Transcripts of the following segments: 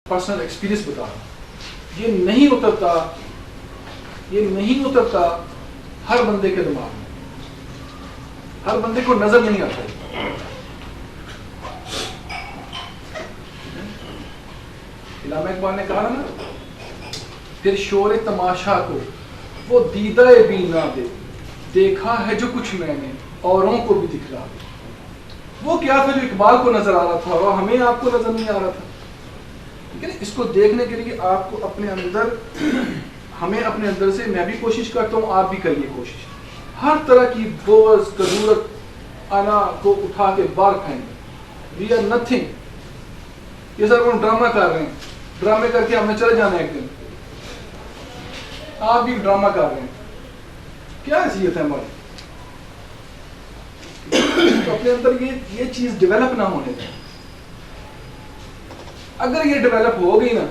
Personal experience بتا رہا ہوں، یہ نہیں اترتا ہر بندے کے دماغ میں، ہر بندے کو نظر نہیں آتا۔ علامہ اقبال نے کہا نا، پھر شور تماشا کو وہ دیدہ بینا دے، دیکھا ہے جو کچھ میں نے اوروں کو بھی دکھلا دے۔ وہ کیا تھا جو اقبال کو نظر آ رہا تھا اور ہمیں آپ کو نظر نہیں آ رہا تھا؟ اس کو دیکھنے کے لیے آپ کو اپنے اندر، ہمیں اپنے اندر سے، میں بھی کوشش کرتا ہوں، آپ بھی کریے کوشش، ہر طرح کی بغض، کدورت، انا کو اٹھا کے باہر پھینک۔ وی آر نتھنگ، یہ سب ہم ڈرامہ کر رہے ہیں، ڈرامے کر کے ہمیں چلے جانا ہے ایک دن، آپ بھی ڈرامہ کر رہے ہیں، کیا حیثیت ہے ہماری؟ تو اپنے اندر یہ چیز ڈیولپ نہ ہونے دیں۔ اگر یہ ڈیولپ ہو گئی نا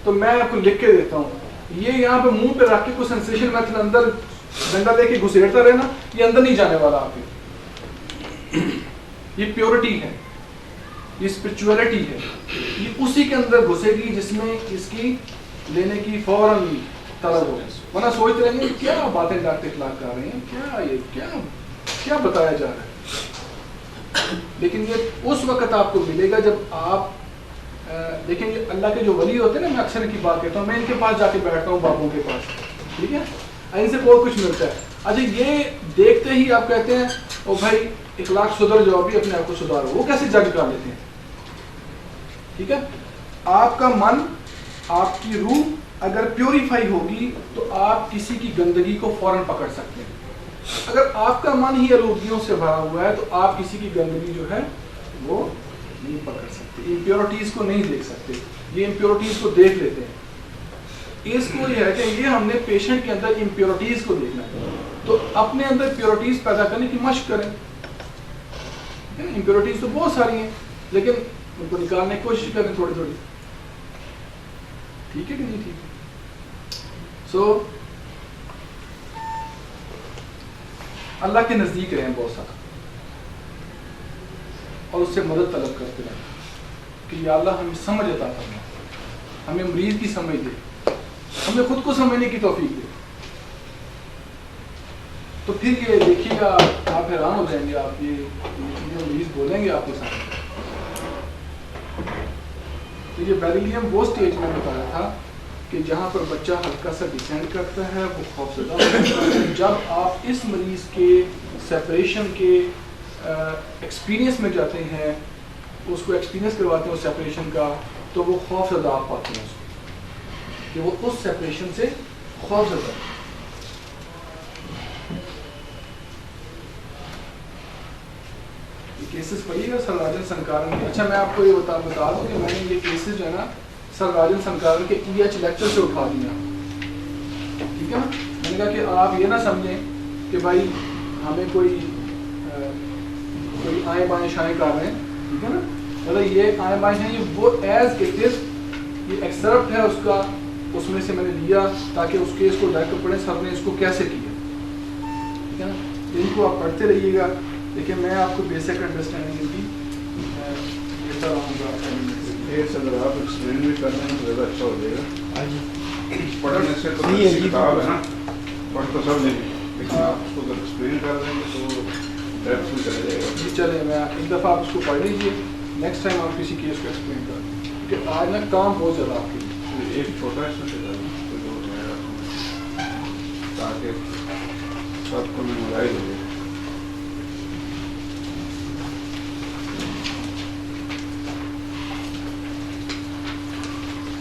تو میں آپ کو لکھ کے دیتا ہوں، یہ یہاں پہ منہ پہ رکھ کے کوئی سینسیشن میتھڈ اندر ڈنڈا لے کے گھسیٹتا رہے نا، یہ اندر نہیں جانے والا آپ کے۔ یہ پیورٹی ہے، یہ اسپرچولیٹی ہے، یہ اسی کے اندر گھسے گی جس میں اس کی لینے کی فوراً طلب ہو۔ ورنہ سوچتے رہیں گے کیا باتیں ڈاکٹر اخلاق کر رہے ہیں، کیا بتایا جا رہا ہے۔ لیکن یہ اس وقت آپ کو ملے گا جب آپ دیکھیں گے اللہ کے جو ولی ہوتے ہیں نا، میں اکثر ان کی بات کہتا ہوں، میں ان کے پاس جا کے بیٹھتا ہوں، بابوں کے پاس، ٹھیک ہے، ان سے بہت کچھ ملتا ہے۔ اچھا یہ دیکھتے ہی آپ کہتے ہیں او بھائی اخلاق سدھر جاؤ، بھی اپنے آپ کو سدھارو، وہ کیسے جج کر لیتے ہیں؟ ٹھیک ہے، آپ کا من، آپ کی روح اگر پیوریفائی ہوگی تو آپ کسی کی گندگی کو فوراً پکڑ سکتے ہیں۔ اگر آپ کا من ہی آلودگیوں سے بھرا ہوا ہے تو آپ کسی کی گندگی جو ہے وہ نہیں پکڑ سکتے، امپیورٹیز کو نہیں دیکھ سکتے۔ یہ امپیورٹیز کو دیکھ لیتے ہیں، اس کو یہ ہے کہ یہ ہم نے پیشنٹ کے اندر امپیورٹیز کو دیکھنا ہے، تو اپنے اندر پیورٹیز پیدا کرنے کی مشق کریں۔ امپیورٹیز تو بہت ساری ہیں لیکن ان کو نکالنے کی کوشش کریں تھوڑی تھوڑی، ٹھیک ہے کہ نہیں؟ ٹھیک ہے۔ سو اللہ کے نزدیک رہیں بہت سارا، اور اس سے مدد طلب کرتے رہیں کہ یا اللہ ہمیں سمجھ عطا فرما، ہمیں مریض کی سمجھ دے، ہمیں خود کو سمجھنے کی توفیق دے۔ تو پھر یہ دیکھیے گا آپ حیران ہو جائیں گے، آپ یہ چیزیں مریض بولیں گے آپ کے سامنے۔ تو یہ بیریلیم وہ اسٹیج میں بتایا تھا کہ جہاں پر بچہ ہلکا سا ڈسینڈ کرتا ہے، وہ خوفزدہ ہوتا ہے۔ جب آپ اس مریض کے سیپریشن کے ایکسپیرینس میں جاتے ہیں، اس کو ایکسپیرینس کرواتے ہیں اس سیپریشن کا، تو وہ خوف زدہ آپ پاتے ہیں اس کو، کہ وہ اس سیپریشن سے خوف زدہ ہے۔ یہ کیسز پڑھیے گا سر راجن سنکارن کے۔ اچھا میں آپ کو یہ بتا دوں کہ میں نے یہ کیسز جو ہے نا سر راجن سنکارن کے EH لیکچر سے اٹھا دیا، ٹھیک ہے نا۔ میں نے کہا کہ آپ یہ نہ سمجھیں کہ بھائی ہمیں کوئی آئیں بائیں شائیں کر رہے ہیں، ٹھیک ہے نا، مطلب یہ آئیں بائیں شائیں، یہ وہ ایز اٹ از، یہ ایکسرپٹ ہے اس کا، اس میں سے میں نے لیا تاکہ اس کیس کو ڈائریکٹ پڑھیں سر نے اس کو کیسے کیا، ٹھیک ہے نا۔ ان کو آپ پڑھتے رہیے گا، لیکن میں آپ کو بیسک انڈرسٹینڈنگ ان کی دیتا رہوں گا۔ اگر آپ ایکسپلین بھی کر رہے ہیں تو زیادہ اچھا ہو جائے گا۔ پڑھنے سے تو کتاب ہے نا، پڑھ تو سب نہیں، لیکن آپ اس کو اگر ایکسپلین کر دیں گے تو ڈیپتھ میں چلا جائے گا۔ جی چلیں، میں ایک دفعہ آپ اس کو پڑھ لیجیے، نیکسٹ ٹائم آپ کسی کیس کو ایکسپلین کر دیں، کیونکہ آج نا کام بہت زیادہ آپ کے لیے۔ ایک چھوٹا اس میں تاکہ سب کو ملائی ہو جائے۔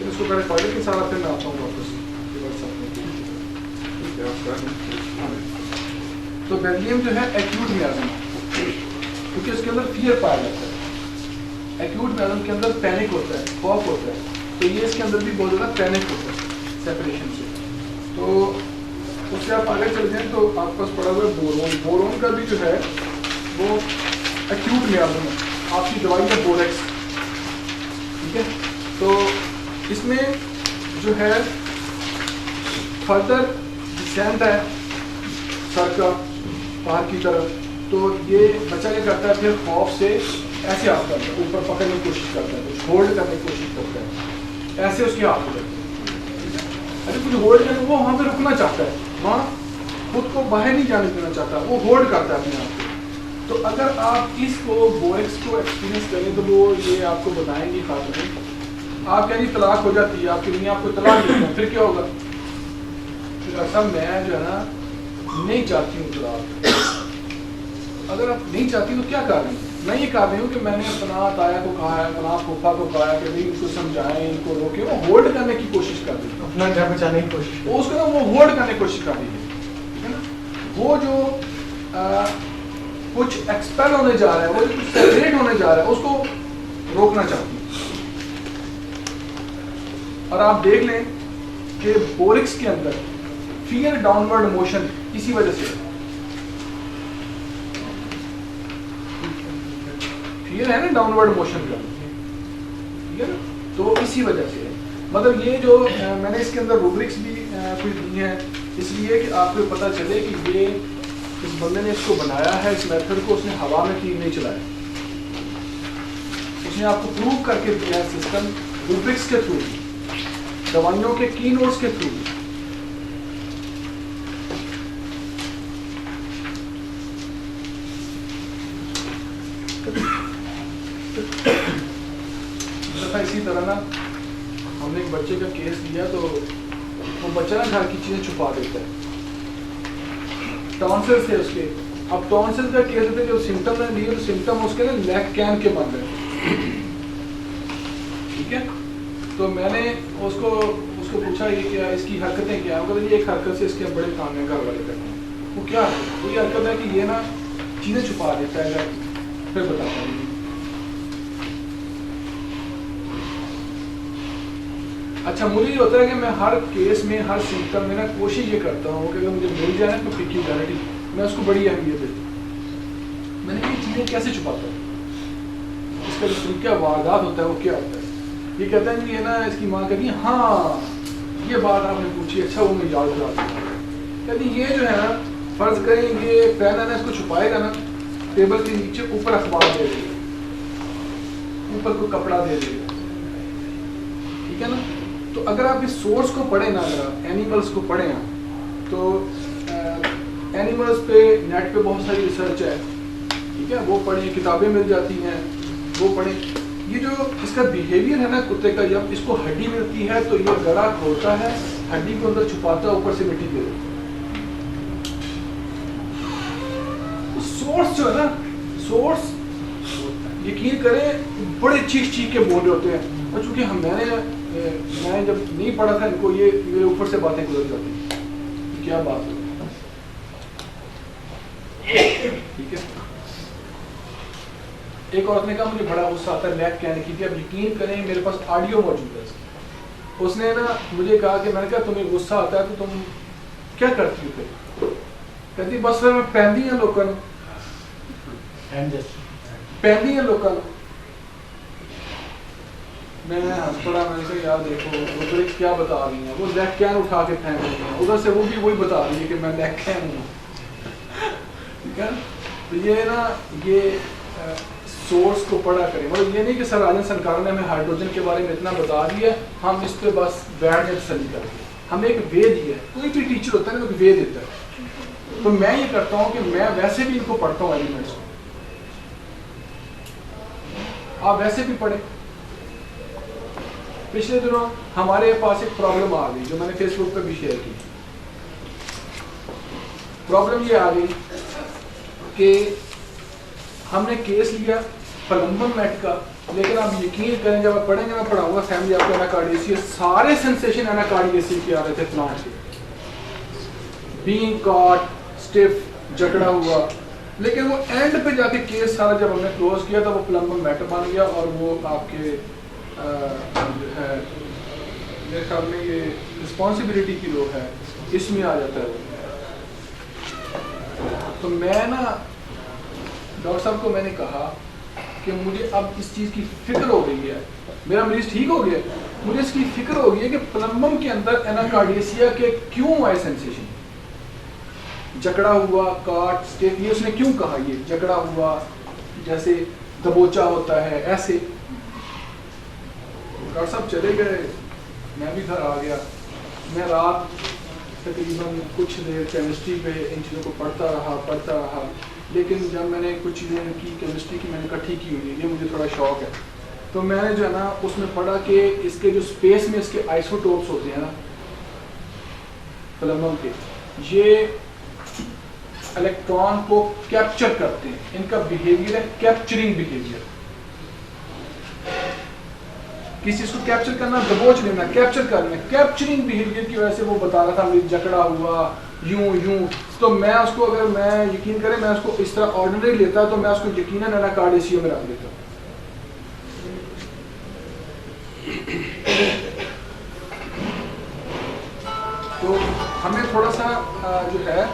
اس کو پہلے پڑھ کے سارا پھر میں آتا ہوں واپس۔ تو بیریلیم جو ہے ایکیوٹ میازم، کیونکہ اس کے اندر فیئر پایا جاتا ہے۔ ایکیوٹ میازم کے اندر پینک ہوتا ہے، خوف ہوتا ہے، تو یہ اس کے اندر بھی بہت زیادہ پینک ہوتا ہے سیپریشن سے۔ تو اس سے آپ آگے چل جائیں تو آپ کے پاس پڑا ہوا ہے بورون۔ بورون کا بھی جو ہے وہ ایکیوٹ میازم ہے، آپ کی دوائی ہے بوریکس، ٹھیک ہے۔ تو اس میں جو ہے فردر ڈسینٹ ہے سر کا باہر کی طرف، تو یہ بچہ کیا کرتا ہے پھر خوف سے ایسے آپ کرتا ہے، اوپر پکڑنے کی کوشش کرتا ہے، کچھ ہولڈ کرنے کی کوشش کرتا ہے، ایسے اس کے ہاتھ میں کرتے ہیں. اچھا کچھ ہولڈ کریں وہ وہاں پہ رکنا چاہتا ہے, وہاں خود کو باہر نہیں جانے دینا چاہتا, وہ ہولڈ کرتا ہے اپنے آپ کو. تو اگر آپ اس کو بورکس کو ایکسپیرینس کریں تو وہ یہ آپ کو بتائیں گی خاتون, آپ کہیں طلاق ہو جاتی ہے آپ کی میاں آپ کو طلاق دیتے ہیں, پھر کیا ہوگا؟ پھر اصل میں جو ہے نا نہیں چاہتی ہوں طلاق. اگر آپ نہیں چاہتی تو کیا کر رہی ہیں؟ میں یہ کر رہی ہوں کہ میں نے فلاں تایا کو کہا ہے, فلاں پھوپھا کو کہا ہے کہ بھائی ان کو سمجھائیں, ان کو روکیں, وہ ہولڈ کرنے کی کوشش کر رہی ہے, اپنا گھر بچانے کی کوشش, اس کو نا وہ ہولڈ کرنے کی کوشش کر رہی ہے, ٹھیک ہے نا. وہ جو کچھ ایکسپیل ہونے جا رہا ہے, وہ جو کچھ سیپریٹ ہونے جا رہا ہے, اس کو روکنا چاہتی ہے. اور آپ دیکھ لیں کہ بورکس کے اندر فیئر ڈاؤنورڈ موشن اسی وجہ سے فیئر ہے نا, ڈاؤنورڈ موشن کا, ٹھیک ہے نا, تو اسی وجہ سے مطلب یہ جو میں نے اس کے اندر روبرکس بھی کچھ دی ہیں اس لیے کہ آپ کو پتہ چلے کہ یہ اس بندے نے اس کو بنایا ہے, اس میتھڈ کو اس نے ہوا میں تیر نہیں چلایا, اس نے آپ کو پروو کر کے دیا ہے سسٹم روبرکس کے تھرو, دوائیوں کے کی نوٹس کے تھرو. اسی طرح نا ہم نے ایک بچے کا کیس لیا تو وہ بچہ نا گھر کی چیزیں چھپا دیتا ہے, ٹونسل تھے اس کے. اب ٹونسل کا کیس ہوتا ہے جو سمٹم نے لیے تو سمٹم اس کے نا لیگ کین کے بن رہے, ٹھیک ہے. تو میں نے اس کو پوچھا یہ کیا اس کی حرکتیں کیا ہیں, یہ ایک حرکت سے اس کے بڑے کام ہیں گھر والے کرتے ہیں. وہ کیا ہے؟ وہ یہ حرکت ہے کہ یہ نا چیزیں چھپا دیتا ہے, پھر بتاتا ہوں. اچھا مجھے یہ ہوتا ہے کہ میں ہر کیس میں ہر سمٹم میں نا کوشش یہ کرتا ہوں کہ اگر مجھے مل جائے تو پیکیولیرٹی میں اس کو بڑی اہمیت دیتا ہوں. میں نے یہ چیزیں کیسے چھپاتا ہوں, اس کا جو طریقہ واردات ہوتا ہے وہ کیا ہوتا ہے. یہ کہتے ہیں کہ یہ نا اس کی ماں کہتی ہے ہاں یہ بات آپ نے پوچھی, اچھا وہ میں یاد کرا دوں. کہتی یہ جو ہے نا فرض کریں یہ پین ہے نا اس کو چھپائے گا نا ٹیبل کے نیچے اوپر اخبار دے دے گا, اوپر کوئی کپڑا دے دے گا, ٹھیک ہے نا. تو اگر آپ اس سورس کو پڑھیں نا, اگر آپ اینیملس کو پڑھیں تو اینیملس پہ نیٹ پہ بہت ساری ریسرچ ہے, ٹھیک ہے, وہ پڑھیں, کتابیں مل جاتی ہیں وہ پڑھیں. یہ جو اس کا بیہیویئر ہے نا کتے کا, جب اس کو ہڈی ملتی ہے تو یہ گڑا کھولتا ہے, ہڈی کو اندر چھپاتا ہے, اوپر سے مٹی دے دیتا ہے. سورس جو ہے نا, سورس یقین کریں بڑے چیخ چیخ کے بول رہے ہوتے ہیں, اور چونکہ میں جب نہیں پڑھا تھا ان کو یہ میرے اوپر سے باتیں گزر جاتی کیا بات ہے, ٹھیک ہے. ایک عورت نے کہا مجھے بڑا غصہ آتا ہے لیگ کہنے کی, اب یقین کریں میرے پاس آڈیو موجود ہے. اس نے نا مجھے کہا کہ میں نے کہا تمہیں غصہ آتا ہے تو تم کیا کرتی ہو پھر؟ کہتی بس پھر میں پہنتی ہیں لوگوں پہنتی ہیں لوگوں. میں ہنس پڑا, میں نے کہا یار دیکھو وہ کیا بتا رہی ہیں, وہ لیگ کین اٹھا کے پھینک رہی ہیں, ادھر سے وہ بھی وہی بتا رہی ہے کہ میں لیگ کین ہوں, ٹھیک ہے. تو یہ نا یہ سورس کو پڑھا کریں, مطلب یہ نہیں کہ سر راجن سرکار نے ہمیں ہائیڈروجن کے بارے میں اتنا بتا دیا ہم اس پہ بس بیٹھ جائیں تسلی کر کے. ہمیں ایک وے دیا ہے, کوئی بھی ٹیچر ہوتا ہے نا ایک وے دیتا ہے. تو میں یہ کرتا ہوں کہ میں ویسے بھی ان کو پڑھتا ہوں ایلیمنٹس کو, آپ ویسے بھی پڑھیں. پچھلے دنوں ہمارے پاس ایک پرابلم آ گئی جو میں نے فیس بک پہ بھی شیئر کی. پرابلم یہ آ گئی کہ ہم نے کیس لیا پلمبم میٹ کا, لیکن آپ یقین کریں جب آپ پڑھیں گے, میں پڑھاؤں گا فیملی آپ کو ایناکارڈیسیا, سارے سینسیشن ایناکارڈیسیا کے آ رہے تھے پلانٹ کے, بینگ کاٹ, اسٹف, جکڑا ہوا. لیکن وہ اینڈ پہ جا کے کیس سارا جب ہم نے کلوز کیا تو وہ پلمبم میٹ بن گیا, اور وہ آپ کے جو ہے میرے خیال میں یہ رسپانسبلٹی کی لوگ ہے اس میں آ جاتا ہے. تو میں نا ڈاکٹر صاحب کو میں نے کہا کہ مجھے اب اس چیز کی فکر ہو گئی ہے, میرا مریض ٹھیک ہو گیا, مجھے اس کی فکر ہو گئی ہے کہ پلمبم کے اندر ایناکارڈیسیا کے کیوں آئے سینسیشن, جکڑا ہوا, کاٹ, اسٹیپ, یہ اس نے کیوں کہا یہ جکڑا ہوا, جیسے دبوچا ہوتا ہے ایسے. ڈاکٹر صاحب چلے گئے, میں بھی گھر آ گیا. میں رات تقریباً کچھ دیر کیمسٹری پہ ان چیزوں کو پڑھتا رہا, لیکن جب میں نے کچھ چیزیں کی کیمسٹری کی میں نے اکٹھی کی ہوئی, یہ مجھے تھوڑا شوق ہے, تو میں نے جو ہے نا اس میں پڑھا کہ اس کے جو اسپیس میں اس کے آئسوٹوپس ہوتے ہیں نا پلموں کے, یہ الیکٹران کو کیپچر کرتے ہیں, ان کا بیہیویئر ہے کیپچرنگ بیہیویئر. کسی چیز کو کیپچر کرنا, دبوچ لینا, کیپچر کرنا, کیپچرنگ بیہیویئر کی وجہ سے وہ بتا رہا تھا مجھے جکڑا ہوا یوں. تو میں اس کو, اگر میں یقین کریں میں اس کو اس طرح آرڈنری لیتا تو میں اس کو یقیناً اناکارڈیسیو میں رکھ دیتا. تو ہمیں تھوڑا سا جو ہے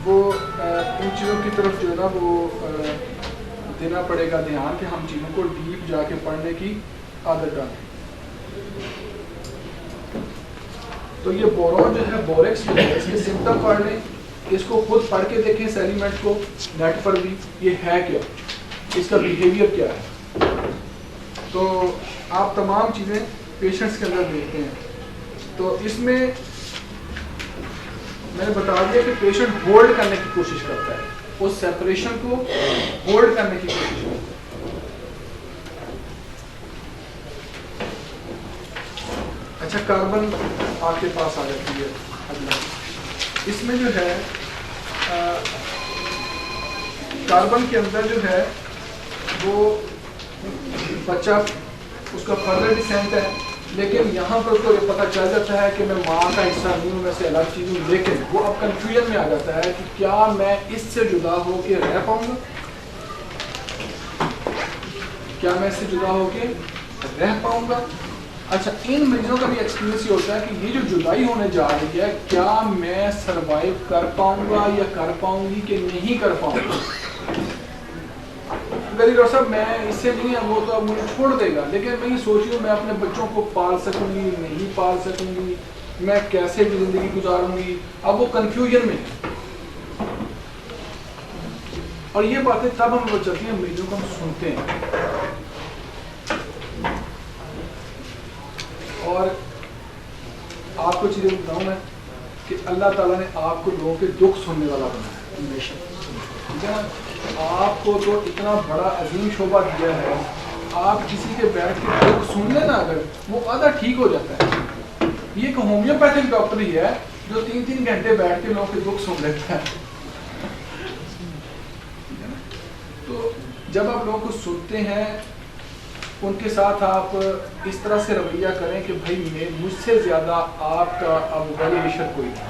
وہ ان چیزوں کی طرف جو ہے نا وہ دینا پڑے گا دھیان, کہ ہم چیزوں کو ڈیپ جا کے پڑھنے کی عادت ڈالیں. تو یہ بورون جو ہے بوریکس جو ہے, اس کے سمٹم پڑھ لیں, اس کو خود پڑھ کے دیکھیں اس ایلیمنٹ کو نیٹ پر بھی, یہ ہے کیا, اس کا بیہیویئر کیا ہے. تو آپ تمام چیزیں پیشنٹس کے اندر دیکھتے ہیں. تو اس میں نے بتا دیا کہ پیشنٹ ہولڈ کرنے کی کوشش کرتا ہے, اس سیپریشن کو ہولڈ کرنے کی کوشش کرتا ہے. اچھا, کاربن آپ کے پاس آ جاتی ہے اگلا. اس میں جو ہے کاربن کے اندر جو ہے وہ بچہ اس کا فردر ڈسینٹ ہے, لیکن یہاں پر تو یہ پتہ چل جاتا ہے کہ میں ماں کا حصہ نہیں ہوں, میں سے الگ چیز ہوں, لیکن وہ اب کنفیوژن میں آ جاتا ہے کہ کیا میں اس سے جدا ہو کے رہ پاؤں گا, کیا میں اس سے جدا ہو کے رہ پاؤں گا. اچھا, ان مریضوں کا بھی ایکسپیرینس یہ ہوتا ہے کہ یہ جو جدائی ہونے جا رہی ہے, کیا میں سروائیو کر پاؤں گا یا کر پاؤں گی کہ نہیں کر پاؤں گا. ڈاکٹر صاحب میں اس سے نہیں ہے, وہ تو اب مجھے چھوڑ دے گا, لیکن میں یہ سوچ رہی ہوں میں اپنے بچوں کو پال سکوں گی نہیں پال سکوں گی, میں کیسے بھی زندگی گزاروں گی. اب وہ کنفیوژن میں ہے. اور یہ باتیں تب ہم وہ چلتی ہیں مریضوں کو ہم سنتے ہیں. اور آپ کو چیزیں بتاؤں میں کہ اللہ تعالیٰ نے آپ کو لوگوں کے دکھ سننے والا بنایا ہے. ٹھیک ہے نا, آپ کو تو اتنا بڑا عظیم شعبہ دیا ہے, آپ کسی کے بیٹھ کے دکھ سن لیں نا اگر, وہ آدھا ٹھیک ہو جاتا ہے. یہ ایک ہومیوپیتھک ڈاکٹر ہی ہے جو 3 گھنٹے بیٹھ کے لوگوں کے دکھ سن لیتا ہے. تو جب آپ لوگوں کو سنتے ہیں, ان کے ساتھ آپ اس طرح سے رویہ کریں کہ بھائی مجھ سے زیادہ آپ کا اب ویلیڈیشن کوئی نہیں.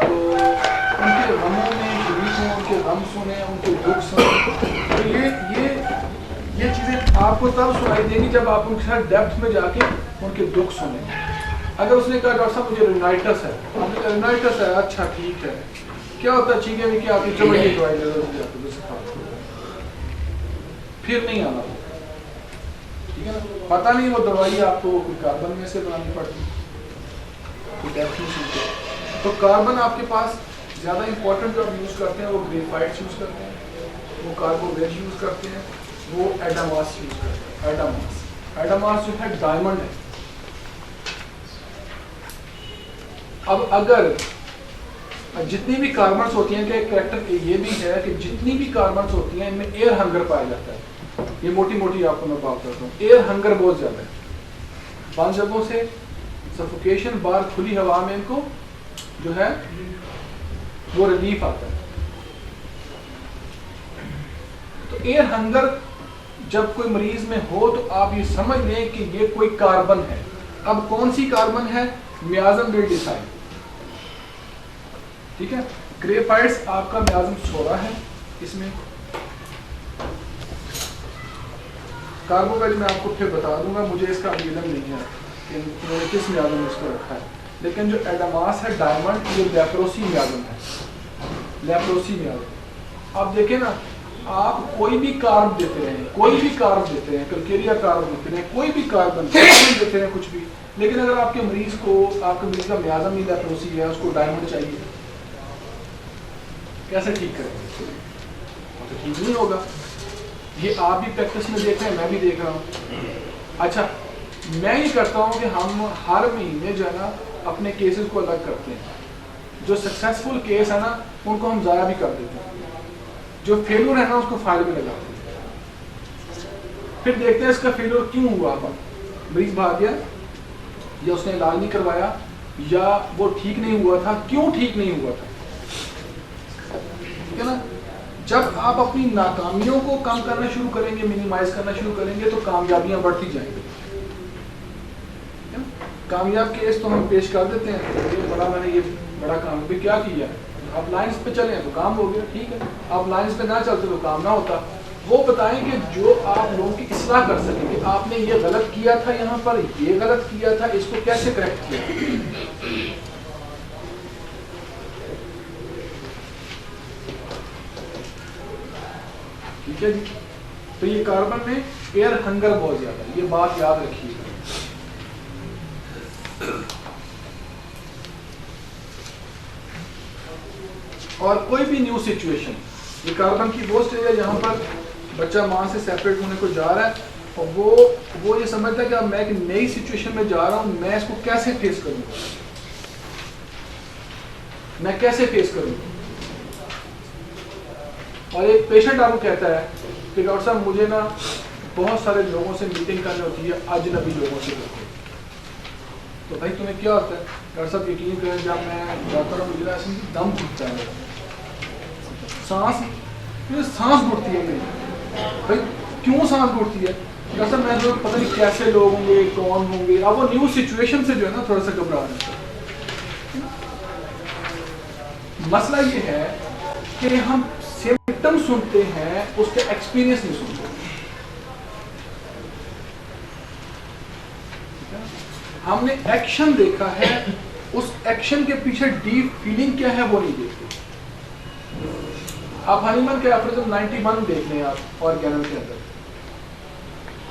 تو ان کے غموں میں شریک ہوں, ان کے غم سنیں, ان کے دکھ سنیں. تو یہ چیزیں آپ کو تب سنائی دیں گی جب آپ ان کے ساتھ ڈیپتھ میں جا کے ان کے دکھ سنیں. اگر اس نے کہا ڈاکٹر صاحب مجھے رینائٹس ہے, آپ نے کہا رینائٹس ہے, اچھا ٹھیک ہے, کیا ہوتا ہے چیخیں میں کیا آتی ہے, چلو یہ دوائی دے دو, پھر نہیں آنا. ٹھیک ہے نا, پتہ نہیں وہ دوائی آپ کو کوئی کاربن میں سے بنانی پڑتی, کوئی ڈیپتھ نہیں سنتے. تو کاربن آپ کے پاس زیادہ امپورٹنٹ جو آپ یوز کرتے ہیں وہ گریفائٹس یوز کرتے ہیں, وہ کاربوویج یوز کرتے ہیں, وہ ایڈاماس یوز کرتے ہیں. ایڈاماس جو ہے ڈائمنڈ ہے. اب اگر جتنی بھی کاربنس ہوتی ہیں, کہ کریکٹر یہ بھی ہے کہ جتنی بھی کاربنس ہوتی ہیں ان میں ایئر ہنگر پایا جاتا ہے. یہ موٹی موٹی آپ کو میں بات کرتا ہوں, ایئر ہنگر بہت زیادہ ہے. بند جگہوں سے سفوکیشن, باہر کھلی ہوا میں ان کو جو ہے وہ ریلیف آتا ہے. تو ایئر ہنگر جب کوئی مریض میں ہو تو آپ یہ سمجھ لیں کہ یہ کوئی کاربن ہے. اب کون سی کاربن ہے, میازم ول ڈیسائڈ. ٹھیک ہے, گریفائٹس آپ کا میازم 16 ہے. اس میں کاربوویج میں آپ کو پھر بتا دوں گا, مجھے اس کا علم نہیں ہے کہ انہوں نے کس میازم میں اس کو رکھا ہے. لیکن جو ایڈاماس ہے ڈائمنڈ, یہ لیپروسی میازم ہے. لیپروسی میازم آپ دیکھیں نا, آپ کوئی بھی کارب دیتے رہیں, کوئی بھی کارب دیتے ہیں, کلکیریا کارب دیتے ہیں, کوئی بھی کاربن دیتے ہیں, کچھ بھی, لیکن اگر آپ کے مریض کو, آپ کے مریض کا میازم ہی لیپروسی ہے, اس کو ڈائمنڈ چاہیے, کیسے ٹھیک کریں گے؟ تو ٹھیک نہیں ہوگا. یہ آپ بھی پریکٹس میں دیکھ رہے ہیں, میں بھی دیکھ رہا ہوں. اچھا, میں یہ کرتا ہوں کہ ہم ہر مہینے جو ہے نا اپنے کیسز کو الگ کرتے ہیں. جو سکسیزفل کیس ہے نا ان کو ہم ضائع بھی کر دیتے ہیں, جو فیلور ہے نا اس کو فائل میں لگاتے ہیں, پھر دیکھتے ہیں اس کا فیلور کیوں ہوا. مریض بھاگ گیا, یا اس نے علاج نہیں کروایا, یا وہ ٹھیک نہیں ہوا تھا, کیوں ٹھیک نہیں ہوا تھا. ٹھیک ہے نا. جب آپ اپنی ناکامیوں کو کم کرنا شروع کریں گے, منیمائز کرنا شروع کریں گے, تو کامیابیاں بڑھتی جائیں گی. کامیاب کیس تو ہم پیش کر دیتے ہیں, یہ بڑا میں نے یہ بڑا کام بھی کیا کیا ہے, آپ لائنز پہ چلیں تو کام ہو گیا, ٹھیک ہے. آپ لائنز پہ نہ چلتے تو کام نہ ہوتا. وہ بتائیں کہ جو آپ لوگوں کی اصلاح کر سکیں کہ آپ نے یہ غلط کیا تھا, یہاں پر یہ غلط کیا تھا, اس کو کیسے کریکٹ کیا. ٹھیک ہے جی. تو یہ کاربن میں ایئر ہنگر بہت زیادہ ہے, یہ بات یاد رکھیے گا. اور کوئی بھی نیو سچویشن, یہ کاربن کی وہ اسٹیج ہے جہاں پر بچہ ماں سے سیپریٹ ہونے کو جا رہا ہے, اور وہ یہ سمجھتا ہے کہ اب میں ایک نئی سچویشن میں جا رہا ہوں, میں اس کو کیسے فیس کروں گا, میں کیسے فیس کروں گا. اور ایک پیشنٹ آپ کو کہتا ہے کہ ڈاکٹر صاحب مجھے نا بہت سارے لوگوں سے میٹنگ کرنی ہوتی ہے, اجنبی لوگوں سے کرتے ہیں. تو بھائی تمہیں کیا ہوتا ہے؟ ڈاکٹر صاحب یقین کریں جب میں جاتا ہوں مجھے ایسے دم گھٹتا ہے, سانس گھٹتی ہے میری. بھائی کیوں سانس گھٹتی ہے؟ ڈاکٹر صاحب میں تو پتہ نہیں کیسے لوگ ہوں گے, کون ہوں گے. اب وہ نیو سچویشن سے جو ہے نا تھوڑا سا گھبرا جاتا ہے. مسئلہ یہ ہے کہ ہم سمپٹم سنتے ہیں, اس کے ایکسپیرینس نہیں سنتے. ہم نے ایکشن دیکھا ہے, اس ایکشن کے پیچھے ڈیپ فیلنگ کیا ہے وہ نہیں دیکھتے. آپ ہانیمن کے اپریزم 91 دیکھ لیں آپ آرگینل کے اندر,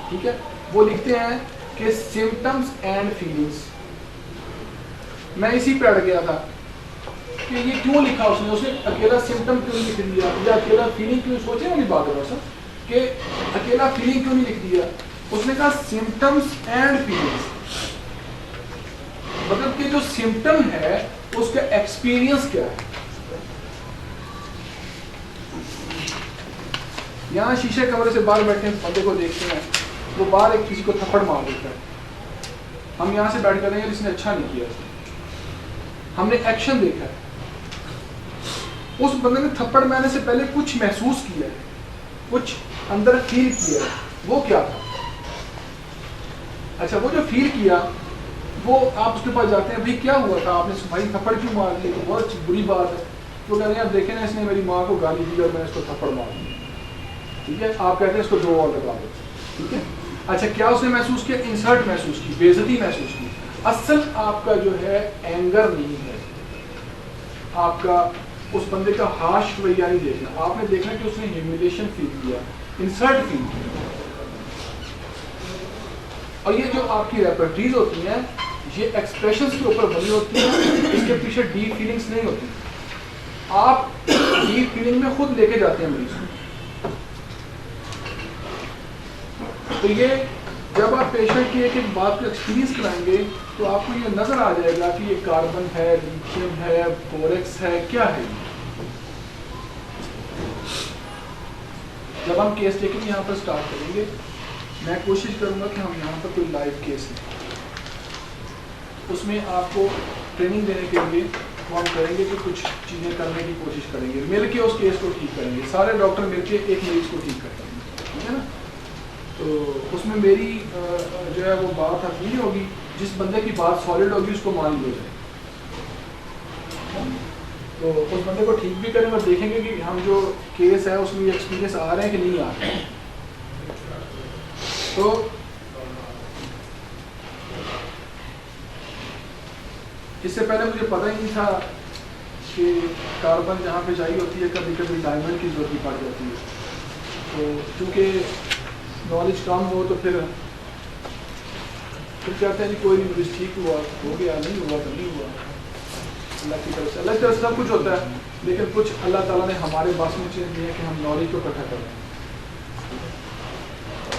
ٹھیک ہے. وہ لکھتے ہیں کہ سمپٹمز اینڈ فیلنگس. میں اسی پہ اڑ گیا تھا کہ یہ کیوں لکھا اس نے اکیلا سمپٹم کیوں نہیں لکھ دیا, یا اکیلا فیلنگ کیوں. سوچے والی بات ہے سر کہ اکیلا فیلنگ کیوں نہیں لکھ دیا. اس نے کہا سمپٹمز اینڈ فیلنگس, مطلب کہ جو سمپٹم ہے اس کا ایکسپیرینس کیا ہے. یہاں شیشے کمرے سے باہر بیٹھے ہیں, بندے کو دیکھتے ہیں, وہ باہر ایک کسی کو تھپڑ مار دیتا ہے. ہم یہاں سے بیٹھ کر رہے ہیں, اس نے اچھا نہیں کیا. ہم نے ایکشن دیکھا ہے, اس بندے نے تھپڑ مارنے سے پہلے کچھ محسوس کیا ہے, کچھ اندر فیل کیا ہے. وہ کیا تھا؟ اچھا وہ جو فیل کیا وہ آپ اس کے پاس جاتے ہیں, بھائی کیا ہوا تھا, آپ نے بھائی تھپڑ کیوں مار دی, تو بہت بری بات ہے. تو کہتے ہیں آپ دیکھیں نا اس نے میری ماں کو گالی دی اور میں نے اس کو تھپڑ مار دی. ٹھیک ہے, آپ کہتے ہیں اس کو 2 اور لگا دو. ٹھیک ہے. اچھا کیا اس نے محسوس کیا؟ انسلٹ محسوس کی, بے عزتی محسوس کی. اصل آپ کا جو ہے اینگر نہیں ہے, آپ کا اس بندے کا ہارش رویہ نہیں دیکھنا. آپ نے دیکھنا کہ اس نے ہیوملیشن فیل کیا, انسلٹ فیل کیا. اور یہ جو آپ کی ریپرٹیز ہوتی ہیں یہ ایکسپریشنز کے اوپر بنی ہوتی ہیں, اس کے پیچھے ڈیپ فیلنگس نہیں ہوتی. آپ ڈیپ فیلنگ میں خود لے کے جاتے ہیں مریض کو. تو یہ جب آپ پیشنٹ کی ایک ایک بات کو ایکسپیرینس کرائیں گے تو آپ کو یہ نظر آ جائے گا کہ یہ کاربن ہے, لیتھیم ہے, بوریکس ہے, کیا ہے. جب ہم کیس ٹیکنگ یہاں پر سٹارٹ کریں گے, میں کوشش کروں گا کہ ہم یہاں پر کوئی لائیو کیس لیں. اس میں آپ کو ٹریننگ دینے کے لیے وہ ہم کریں گے کہ کچھ چیزیں کرنے کی کوشش کریں گے, مل کے اس کیس کو ٹھیک کریں گے. سارے ڈاکٹر مل کے ایک مریض کو ٹھیک کرتے ہیں, ٹھیک ہے نا. تو اس میں میری جو ہے وہ بات حق نہیں ہوگی, جس بندے کی بات سالڈ ہوگی اس کو مان لی جائے. تو اس بندے کو ٹھیک بھی کریں اور دیکھیں گے کہ ہم جو کیس ہے اس میں یہ ایکسپیرینس آ رہے ہیں کہ نہیں آ رہے ہیں. تو اس سے پہلے مجھے پتہ ہی نہیں تھا کہ کاربن جہاں پہ چاہیے ہوتی ہے کبھی کبھی ڈائمنڈ کی ضرورت پڑ جاتی ہے. تو چونکہ نالج کم ہو تو پھر کہتے ہیں جی کوئی نہیں, مریض ٹھیک ہوا, ہو گیا, نہیں ہوا تو نہیں ہوا. اللہ کی طرف سے, اللہ کی طرف سے سب کچھ ہوتا ہے, لیکن کچھ اللہ تعالیٰ نے ہمارے پاس میں چیز دی ہے کہ ہم نالج کو اکٹھا کر رہے ہیں.